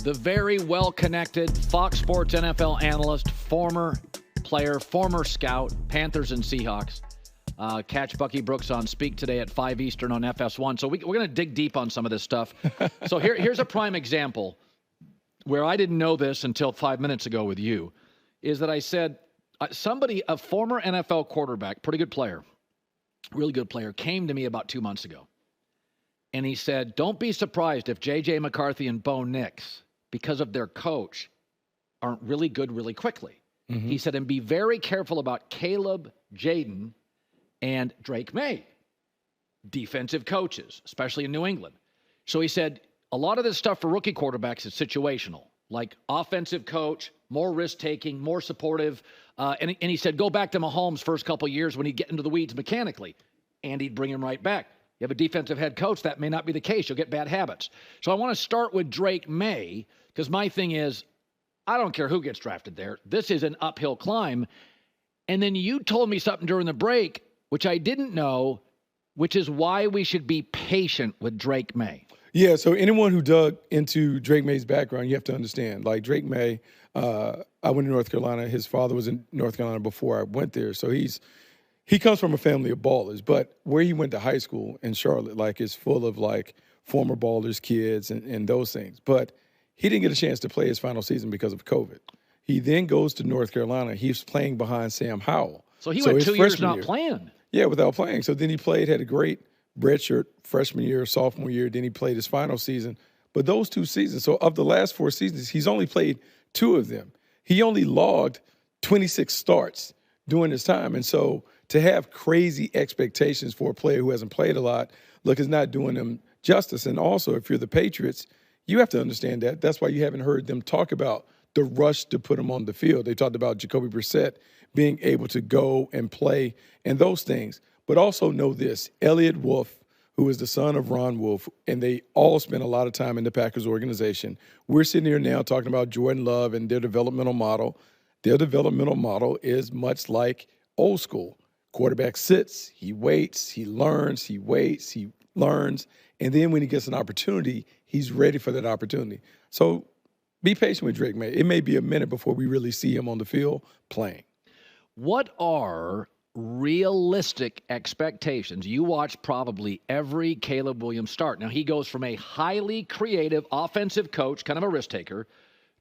The very well-connected Fox Sports NFL analyst, former player, former scout, Panthers and Seahawks. Catch Bucky Brooks on Speak today at 5 Eastern on FS1. So we're going to dig deep on some of this stuff. So here's a prime example where I didn't know this until 5 minutes ago with you, is that I said a former NFL quarterback, pretty good player, really good player, came to me about 2 months ago. And he said, don't be surprised if J.J. McCarthy and Bo Nix, because of their coach, aren't really good really quickly. Mm-hmm. He said, and be very careful about Caleb, Jaden, and Drake Maye, defensive coaches, especially in New England. So he said, a lot of this stuff for rookie quarterbacks is situational, like offensive coach, more risk-taking, more supportive. And he said, go back to Mahomes' first couple years when he'd get into the weeds mechanically, and he'd bring him right back. You have a defensive head coach, that may not be the case. You'll get bad habits. So I want to start with Drake Maye, because my thing is, I don't care who gets drafted there. This is an uphill climb. And then you told me something during the break, which I didn't know, which is why we should be patient with Drake Maye. Yeah, so anyone who dug into Drake Maye's background, you have to understand. Like Drake Maye, I went to North Carolina. His father was in North Carolina before I went there. So he comes from a family of ballers. But where he went to high school in Charlotte, like, is full of, like, former ballers' kids and those things. But he didn't get a chance to play his final season because of COVID. He then goes to North Carolina. He's playing behind Sam Howell. So he went 2 years not playing. Yeah, without playing. So then he played, had a great redshirt freshman year, sophomore year. Then he played his final season. But those 2 seasons, so of the last 4 seasons, he's only played 2 of them. He only logged 26 starts during his time. And so to have crazy expectations for a player who hasn't played a lot, look, is not doing them justice. And also, if you're the Patriots, you have to understand that. That's why you haven't heard them talk about the rush to put him on the field. They talked about Jacoby Brissett being able to go and play and those things. But also know this, Elliott Wolf, who is the son of Ron Wolf, and they all spent a lot of time in the Packers organization. We're sitting here now talking about Jordan Love and their developmental model. Their developmental model is much like old school. Quarterback sits, he waits, he learns, he waits, he learns, and then when he gets an opportunity, he's ready for that opportunity. So be patient with Drake Maye. It may be a minute before we really see him on the field playing. What are realistic expectations? You watch probably every Caleb Williams start. Now, he goes from a highly creative offensive coach, kind of a risk taker,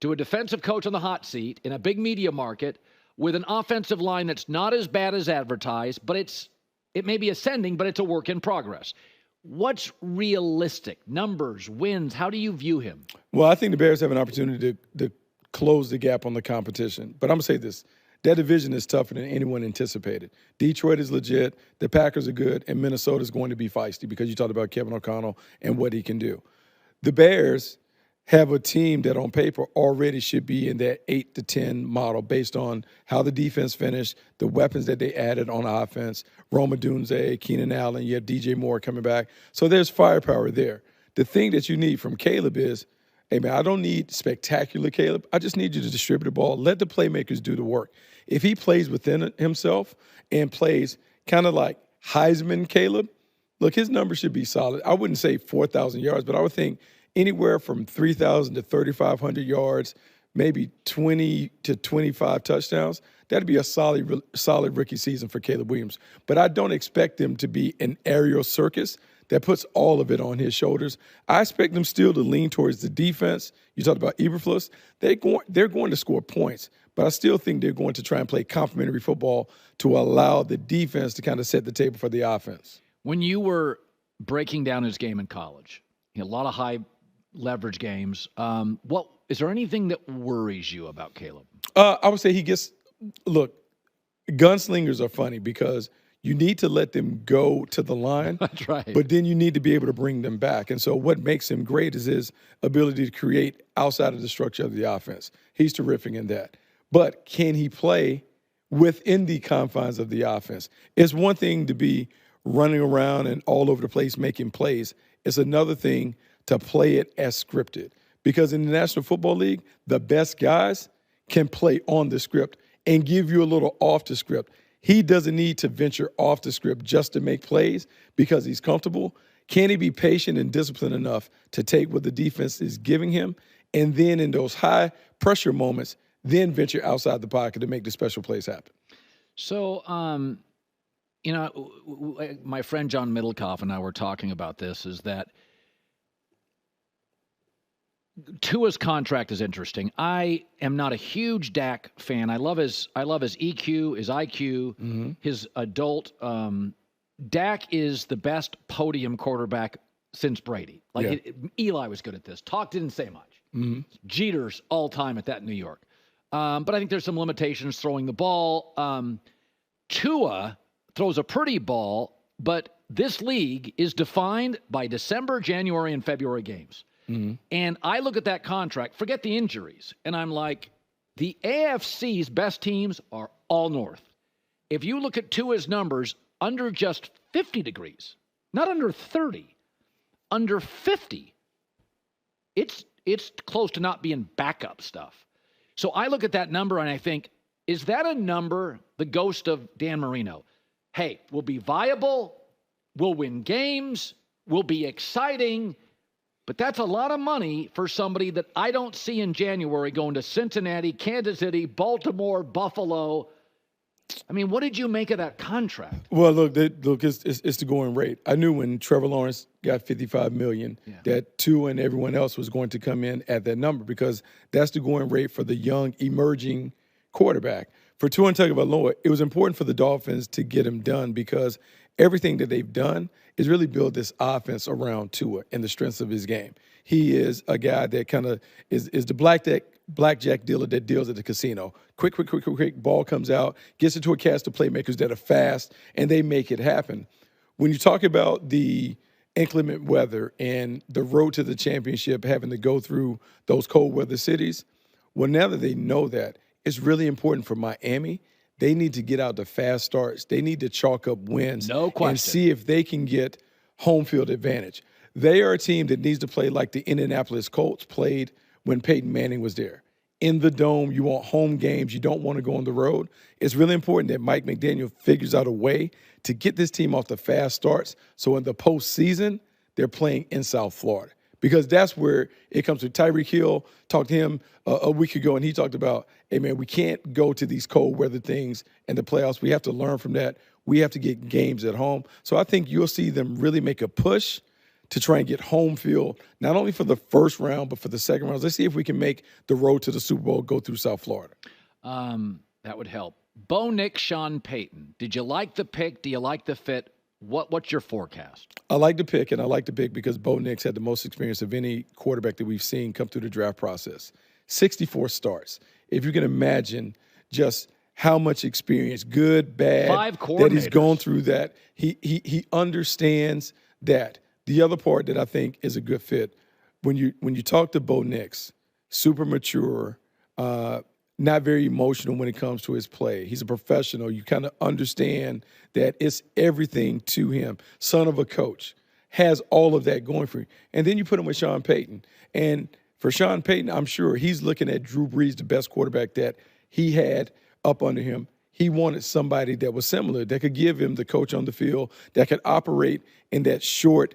to a defensive coach on the hot seat in a big media market with an offensive line that's not as bad as advertised, but it may be ascending, but it's a work in progress. What's realistic? Numbers, wins, how do you view him? Well, I think the Bears have an opportunity to close the gap on the competition. But I'm going to say this. That division is tougher than anyone anticipated. Detroit is legit, the Packers are good, and Minnesota is going to be feisty because you talked about Kevin O'Connell and what he can do. The Bears have a team that on paper already should be in that 8-10 model based on how the defense finished, the weapons that they added on offense, Roma Dunze, Keenan Allen, you have DJ Moore coming back. So there's firepower there. The thing that you need from Caleb is, hey, man, I don't need spectacular Caleb. I just need you to distribute the ball. Let the playmakers do the work. If he plays within himself and plays kind of like Heisman Caleb, look, his numbers should be solid. I wouldn't say 4,000 yards, but I would think anywhere from 3,000 to 3,500 yards, maybe 20 to 25 touchdowns. That'd be a solid rookie season for Caleb Williams. But I don't expect him to be an aerial circus that puts all of it on his shoulders. I expect them still to lean towards the defense. You talked about Eberflus. They're going to score points, but I still think they're going to try and play complementary football to allow the defense to kind of set the table for the offense. When you were breaking down his game in college, a lot of high leverage games, is there anything that worries you about Caleb? I would say look, gunslingers are funny because you need to let them go to the line. That's right. But then you need to be able to bring them back. And so what makes him great is his ability to create outside of the structure of the offense. He's terrific in that. But can he play within the confines of the offense? It's one thing to be running around and all over the place making plays. It's another thing to play it as scripted. Because in the National Football League, the best guys can play on the script and give you a little off the script. He doesn't need to venture off the script just to make plays because he's comfortable. Can he be patient and disciplined enough to take what the defense is giving him And then in those high pressure moments, then venture outside the pocket to make the special plays happen. So, my friend John Middlecoff and I were talking about this, is that Tua's contract is interesting. I am not a huge Dak fan. I love his EQ, his IQ, his adult. Dak is the best podium quarterback since Brady. Eli was good at this. Talk didn't say much. Jeter's all time at that in New York. But I think there's some limitations throwing the ball. Tua throws a pretty ball, but this league is defined by December, January, and February games. And I look at that contract, forget the injuries, and I'm like, the AFC's best teams are all north. If you look at Tua's numbers, under just 50 degrees, not under 30, under 50, it's close to not being backup stuff. So I look at that number and I think, is that a number, the ghost of Dan Marino? Hey, we'll be viable, we'll win games, we'll be exciting, but that's a lot of money for somebody that I don't see in January going to Cincinnati, Kansas City, Baltimore, Buffalo. I mean, what did you make of that contract? Well, look, it's the going rate. I knew when Trevor Lawrence got $55 million that Tua and everyone else was going to come in at that number, because that's the going rate for the young, emerging quarterback. For Tua Tagovailoa, it was important for the Dolphins to get him done, because everything that they've done is really build this offense around Tua and the strengths of his game. He is a guy that kind of is the blackjack dealer that deals at the casino. Quick, ball comes out, gets into a cast of playmakers that are fast, and they make it happen. When you talk about the inclement weather and the road to the championship, having to go through those cold weather cities, well, now that they know that, it's really important for Miami. They need to get out the fast starts. They need to chalk up wins. No question. And see if they can get home field advantage. They are a team that needs to play like the Indianapolis Colts played when Peyton Manning was there. In the dome, you want home games. You don't want to go on the road. It's really important that Mike McDaniel figures out a way to get this team off the fast starts, so in the postseason, they're playing in South Florida. Because that's where it comes to. Tyreek Hill, talked to him a week ago, and he talked about, hey, man, we can't go to these cold weather things in the playoffs. We have to learn from that. We have to get games at home. So I think you'll see them really make a push to try and get home field, not only for the first round, but for the second round. Let's see if we can make the road to the Super Bowl go through South Florida. That would help. Nix, Sean Payton. Did you like the pick? Do you like the fit? What's your forecast? I like the pick, and I like the pick because Bo Nix had the most experience of any quarterback that we've seen come through the draft process. 64 starts. If you can imagine just how much experience, good, bad, that he's gone through that. He understands that. The other part that I think is a good fit, when you talk to Bo Nix, super mature, not very emotional when it comes to his play. He's a professional. You kind of understand that it's everything to him. Son of a coach, has all of that going for him. And then you put him with Sean Payton. And for Sean Payton, I'm sure he's looking at Drew Brees, the best quarterback that he had up under him. He wanted somebody that was similar, that could give him the coach on the field, that could operate in that short,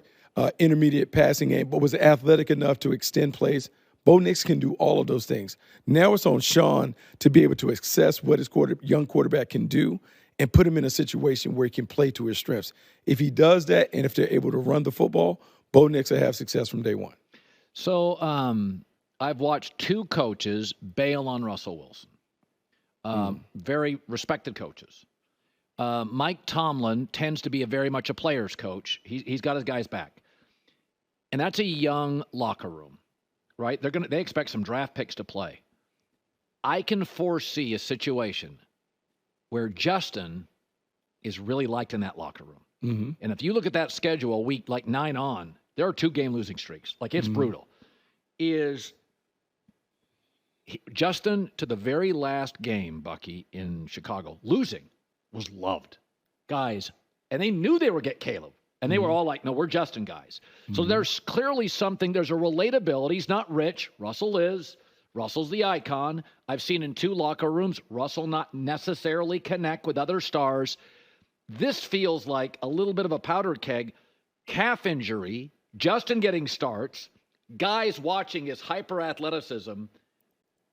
intermediate passing game, but was athletic enough to extend plays. Bo Nix can do all of those things. Now it's on Sean to be able to assess what his young quarterback can do and put him in a situation where he can play to his strengths. If he does that, and if they're able to run the football, Bo Nix will have success from day one. So I've watched two coaches bail on Russell Wilson. Very respected coaches. Mike Tomlin tends to be very much a player's coach. He's got his guys back. And that's a young locker room. Right? They expect some draft picks to play. I can foresee a situation where Justin is really liked in that locker room. Mm-hmm. And if you look at that schedule, week like 9 on, there are 2 game losing streaks. Like, it's brutal. Justin, to the very last game, Bucky, in Chicago, losing, was loved. Guys, and they knew they would get Caleb. And they were all like, no, we're Justin guys. So there's clearly something, there's a relatability. He's not rich. Russell is. Russell's the icon. I've seen in 2 locker rooms, Russell not necessarily connect with other stars. This feels like a little bit of a powder keg. Calf injury, Justin getting starts, guys watching his hyper athleticism.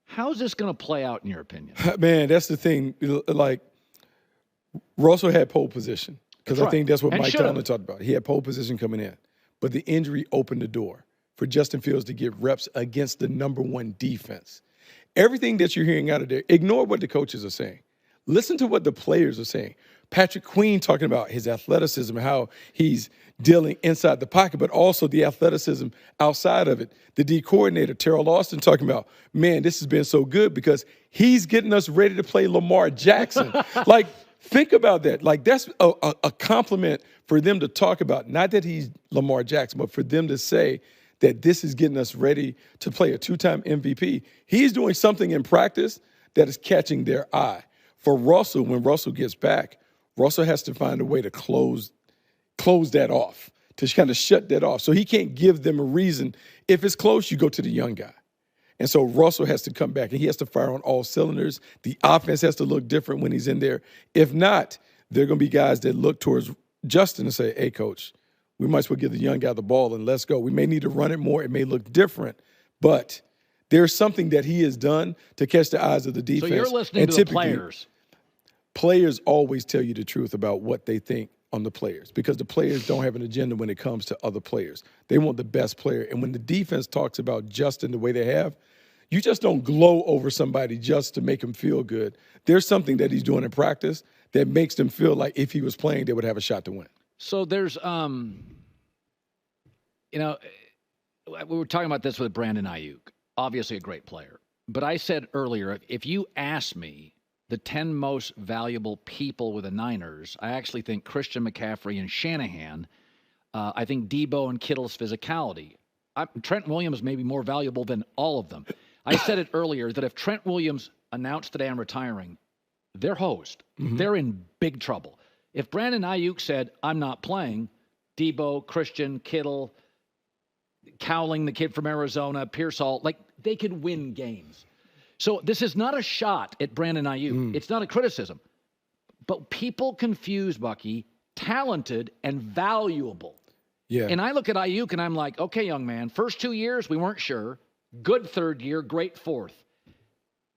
How's this going to play out in your opinion? Man, that's the thing. Like, Russell had pole position because I think that's what Mike Tomlin talked about. He had pole position coming in, but the injury opened the door for Justin Fields to get reps against the number one defense. Everything that you're hearing out of there, ignore what the coaches are saying. Listen to what the players are saying. Patrick Queen talking about his athleticism, how he's dealing inside the pocket, but also the athleticism outside of it. The D coordinator, Terrell Austin, talking about, man, this has been so good because he's getting us ready to play Lamar Jackson. Like, think about that. Like, that's a compliment for them to talk about. Not that he's Lamar Jackson, but for them to say that this is getting us ready to play a two-time MVP. He's doing something in practice that is catching their eye. For Russell, when Russell gets back, Russell has to find a way to close that off, to kind of shut that off. So he can't give them a reason. If it's close, you go to the young guy. And so Russell has to come back, and he has to fire on all cylinders. The offense has to look different when he's in there. If not, there are going to be guys that look towards Justin and say, hey, coach, we might as well give the young guy the ball and let's go. We may need to run it more. It may look different, but there's something that he has done to catch the eyes of the defense. So you're listening to the players. Players always tell you the truth about what they think on the players because the players don't have an agenda when it comes to other players. They want the best player. And when the defense talks about Justin the way they have, you just don't glow over somebody just to make him feel good. There's something that he's doing in practice that makes them feel like if he was playing, they would have a shot to win. So there's, we were talking about this with Brandon Ayuk, obviously a great player. But I said earlier, if you ask me the 10 most valuable people with the Niners, I actually think Christian McCaffrey and Shanahan. I think Debo and Kittle's physicality. Trent Williams may be more valuable than all of them. I said it earlier that if Trent Williams announced today I'm retiring, they're hosed. Mm-hmm. They're in big trouble. If Brandon Ayuk said, I'm not playing, Debo, Christian, Kittle, Cowling, the kid from Arizona, Pearsall, like they could win games. So this is not a shot at Brandon Ayuk. It's not a criticism. But people confuse, Bucky, talented and valuable. Yeah. And I look at Ayuk and I'm like, okay, young man, first 2 years, we weren't sure. Good third year, great fourth.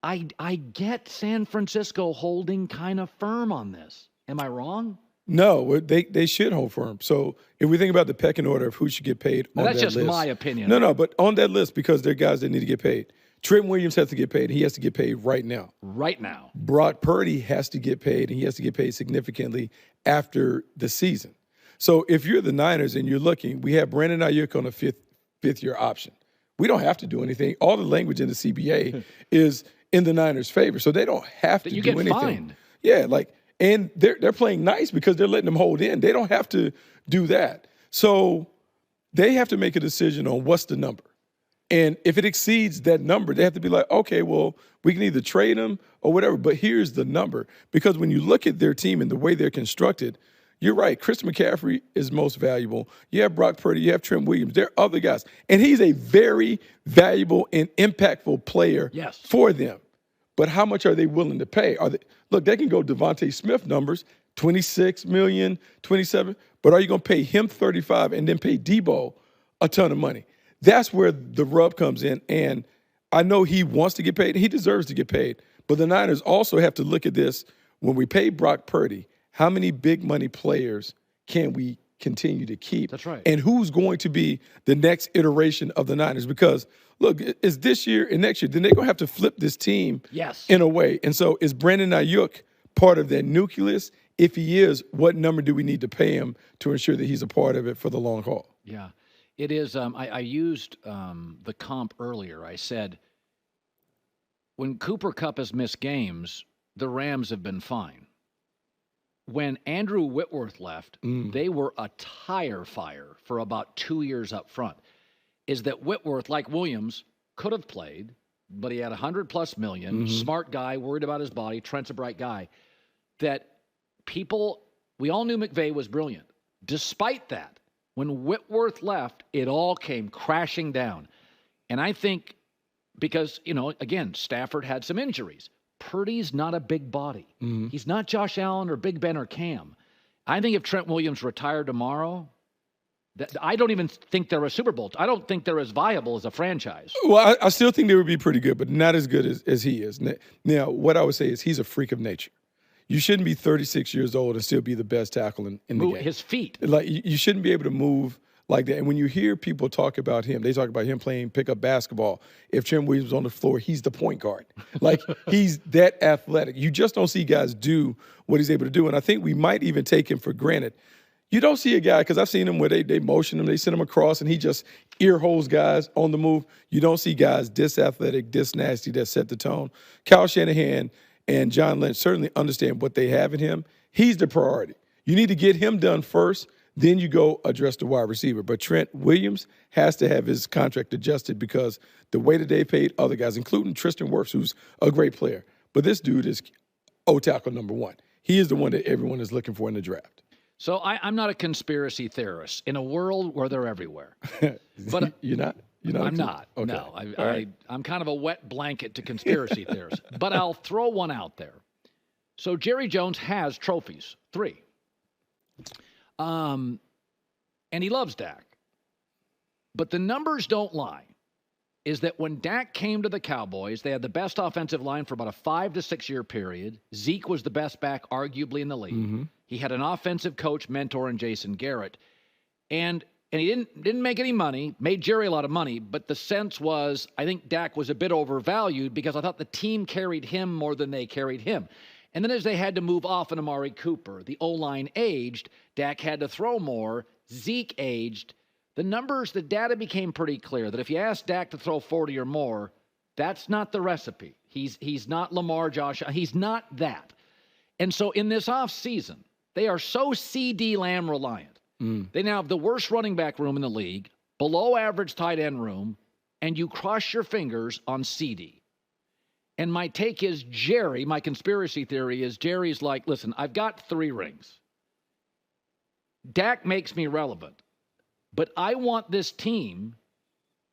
I get San Francisco holding kind of firm on this. Am I wrong? No, they should hold firm. So if we think about the pecking order of who should get paid on that list. That's just my opinion. No, but on that list, because they're guys that need to get paid. Trent Williams has to get paid. He has to get paid right now. Right now. Brock Purdy has to get paid, and he has to get paid significantly after the season. So if you're the Niners and you're looking, we have Brandon Ayuk on a fifth-year option. We don't have to do anything. All the language in the CBA is in the Niners' favor, so they don't have to do anything. You get fined. Yeah, and they're playing nice because they're letting them hold in. They don't have to do that. So they have to make a decision on what's the number. And if it exceeds that number, they have to be like, okay, well, we can either trade them or whatever, but here's the number. Because when you look at their team and the way they're constructed, you're right. Christian McCaffrey is most valuable. You have Brock Purdy. You have Trent Williams. There are other guys. And he's a very valuable and impactful player for them. But how much are they willing to pay? Look, they can go Devontae Smith numbers, $26 million, $27. But are you going to pay him $35 and then pay Debo a ton of money? That's where the rub comes in. And I know he wants to get paid. He deserves to get paid. But the Niners also have to look at this. When we pay Brock Purdy, how many big money players can we continue to keep? That's right. And who's going to be the next iteration of the Niners? Because, look, it's this year and next year. Then they're going to have to flip this team in a way. And so is Brandon Ayuk part of that nucleus? If he is, what number do we need to pay him to ensure that he's a part of it for the long haul? Yeah. It is. I used the comp earlier. I said, when Cooper Kupp has missed games, the Rams have been fine. When Andrew Whitworth left, they were a tire fire for about 2 years up front. Is that Whitworth, like Williams, could have played, but he had $100+ million, smart guy, worried about his body. Trent's a bright guy. That we all knew McVay was brilliant. Despite that, when Whitworth left, it all came crashing down. And I think because, again, Stafford had some injuries. Purdy's not a big body. He's not Josh Allen or Big Ben or Cam. I think if Trent Williams retired tomorrow, I don't even think they're a Super Bowl. I don't think they're as viable as a franchise. Well, I still think they would be pretty good, but not as good as he is. Now, what I would say is he's a freak of nature. You shouldn't be 36 years old and still be the best tackle in the game. His feet. Like, you shouldn't be able to move like that. And when you hear people talk about him, they talk about him playing pickup basketball. If Trent Williams was on the floor, he's the point guard. Like, he's that athletic. You just don't see guys do what he's able to do. And I think we might even take him for granted. You don't see a guy, because I've seen him where they motion him, they send him across, and he just ear holes guys on the move. You don't see guys this athletic, this nasty, that set the tone. Kyle Shanahan and John Lynch certainly understand what they have in him. He's the priority. You need to get him done first, then you go address the wide receiver. But Trent Williams has to have his contract adjusted because the way that they paid other guys, including Tristan Wirfs, who's a great player. But this dude is O-tackle number one. He is the one that everyone is looking for in the draft. So I'm not a conspiracy theorist in a world where they're everywhere. But you're not? I'm not. Okay. No, I'm kind of a wet blanket to conspiracy theorists. But I'll throw one out there. So Jerry Jones has trophies, 3. And he loves Dak. But the numbers don't lie. Is that when Dak came to the Cowboys, they had the best offensive line for about a 5 to 6 year period. Zeke was the best back, arguably, in the league. Mm-hmm. He had an offensive coach, mentor, in Jason Garrett. And he didn't make any money, made Jerry a lot of money, but the sense was, I think Dak was a bit overvalued because I thought the team carried him more than they carried him. And then as they had to move off an Amari Cooper, the O-line aged, Dak had to throw more, Zeke aged. The numbers, the data became pretty clear that if you ask Dak to throw 40 or more, that's not the recipe. He's not Lamar, Josh. He's not that. And so in this offseason, they are so CD Lamb reliant. They now have the worst running back room in the league, below average tight end room, and you cross your fingers on CD. And my take is Jerry, my conspiracy theory is Jerry's like, listen, I've got 3 rings. Dak makes me relevant. But I want this team,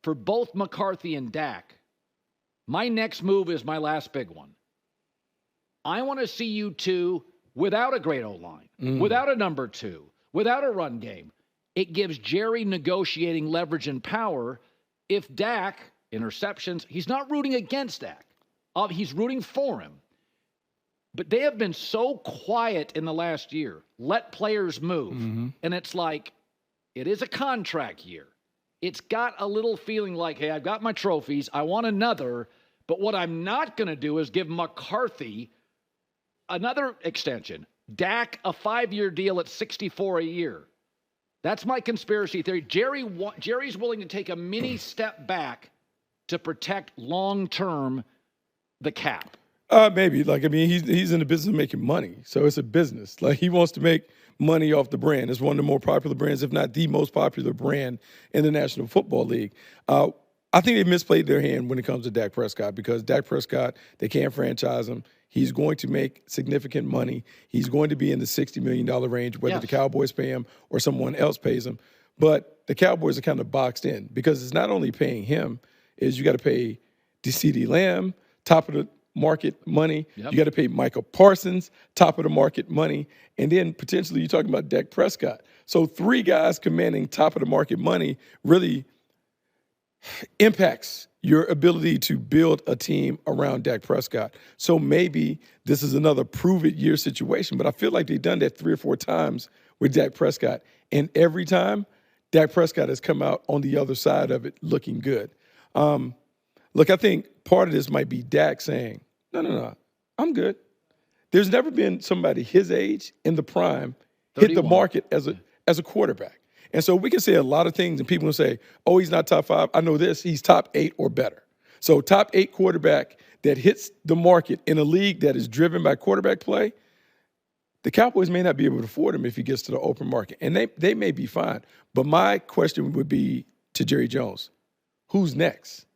for both McCarthy and Dak, my next move is my last big one. I want to see you two without a great O-line, without a number 2, without a run game. It gives Jerry negotiating leverage and power. If Dak, interceptions, he's not rooting against Dak. He's rooting for him. But they have been so quiet in the last year. Let players move. And it's like, it is a contract year. It's got a little feeling like, hey, I've got my trophies. I want another. But what I'm not going to do is give McCarthy another extension. Dak, a 5-year deal at $64 a year. That's my conspiracy theory. Jerry's willing to take a mini step back to protect long-term the cap. Maybe. He's in the business of making money. So it's a business. Like, he wants to make money off the brand. It's one of the more popular brands, if not the most popular brand in the National Football League. I think they misplayed their hand when it comes to Dak Prescott because Dak Prescott, they can't franchise him. He's going to make significant money. He's going to be in the $60 million range, whether the Cowboys pay him or someone else pays him. But the Cowboys are kind of boxed in because it's not only paying him, is you got to pay CeeDee Lamb, top of the market money. Yep. You got to pay Michael Parsons, top of the market money. And then potentially you're talking about Dak Prescott. So 3 guys commanding top of the market money really impacts your ability to build a team around Dak Prescott. So maybe this is another prove-it-year situation, but I feel like they've done that 3 or 4 times with Dak Prescott. And every time, Dak Prescott has come out on the other side of it looking good. Look, I think part of this might be Dak saying, no, I'm good. There's never been somebody his age in the prime 31. Hit the market as a quarterback. And so we can say a lot of things, and people will say, oh, he's not top 5. I know this. He's top 8 or better. So top 8 quarterback that hits the market in a league that is driven by quarterback play, the Cowboys may not be able to afford him if he gets to the open market. And they may be fine. But my question would be to Jerry Jones, who's next?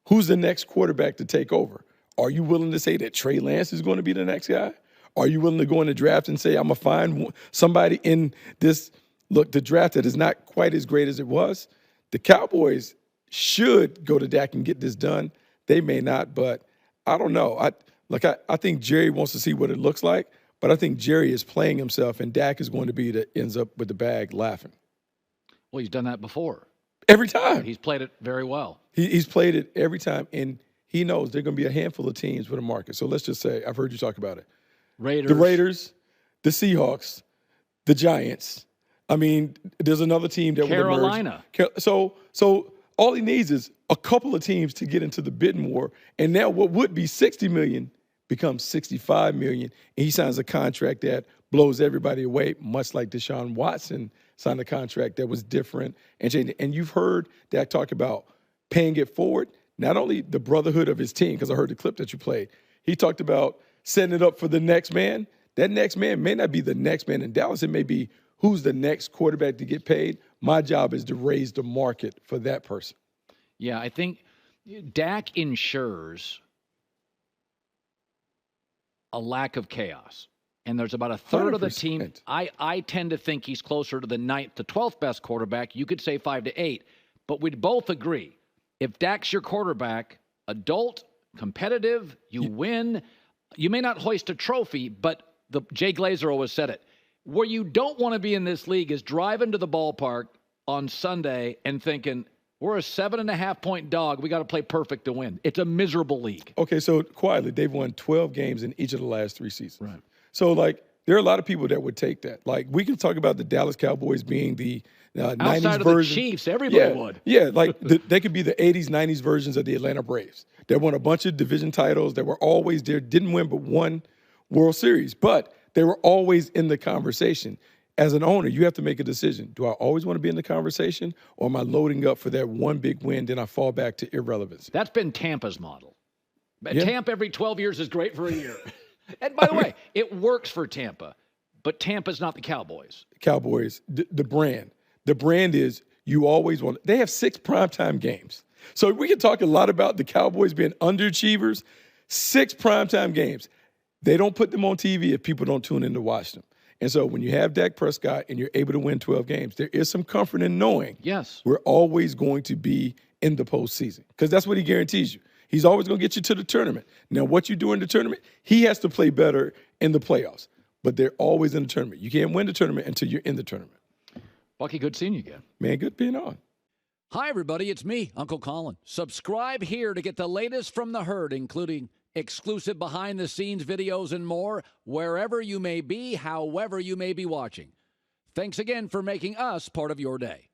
Who's the next quarterback to take over? Are you willing to say that Trey Lance is going to be the next guy? Are you willing to go in the draft and say, I'm going to find somebody in this – look, the draft that is not quite as great as it was? The Cowboys should go to Dak and get this done. They may not, but I don't know. I think Jerry wants to see what it looks like, but I think Jerry is playing himself, and Dak is going to be that ends up with the bag laughing. Well, he's done that before. Every time. He's played it very well. He's played it every time, and he knows there are going to be a handful of teams with a market. So let's just say, I've heard you talk about it. The Raiders, the Seahawks, the Giants. I mean, there's another team that Carolina. will emerge. So all he needs is a couple of teams to get into the bidding war, and now what would be $60 million becomes $65 million, and he signs a contract that blows everybody away, much like Deshaun Watson signed a contract that was different and changed. And you've heard Dak talk about paying it forward, not only the brotherhood of his team, because I heard the clip that you played. He talked about setting it up for the next man. That next man may not be the next man in Dallas. It may be who's the next quarterback to get paid. My job is to raise the market for that person. Yeah, I think Dak ensures a lack of chaos. And there's about a third 100%. Of the team. I tend to think he's closer to the 9th to 12th best quarterback. You could say 5 to 8. But we'd both agree, if Dak's your quarterback, adult, competitive, you win. You may not hoist a trophy, but Jay Glazer always said it. Where you don't want to be in this league is driving to the ballpark on Sunday and thinking, we're a 7.5-point dog. We got to play perfect to win. It's a miserable league. Okay, so quietly, they've won 12 games in each of the last 3 seasons. Right. So, there are a lot of people that would take that. We can talk about the Dallas Cowboys being the 90s outside of version. The Chiefs, everybody would. Yeah, they could be the 80s, 90s versions of the Atlanta Braves. They won a bunch of division titles. They were always there, didn't win but one World Series. But they were always in the conversation. As an owner, you have to make a decision. Do I always want to be in the conversation, or am I loading up for that one big win, then I fall back to irrelevance? That's been Tampa's model. Yeah. Tampa every 12 years is great for a year. And by the way, it works for Tampa, but Tampa's not the Cowboys. Cowboys, the brand. The brand is you always want. They have 6 primetime games. So we can talk a lot about the Cowboys being underachievers. 6 primetime games. They don't put them on TV if people don't tune in to watch them. And so when you have Dak Prescott and you're able to win 12 games, there is some comfort in knowing we're always going to be in the postseason, because that's what he guarantees you. He's always going to get you to the tournament. Now, what you do in the tournament, he has to play better in the playoffs, but they're always in the tournament. You can't win the tournament until you're in the tournament. Bucky, good seeing you again. Man, good being on. Hi, everybody. It's me, Uncle Colin. Subscribe here to get the latest from the herd, including exclusive behind-the-scenes videos and more, wherever you may be, however you may be watching. Thanks again for making us part of your day.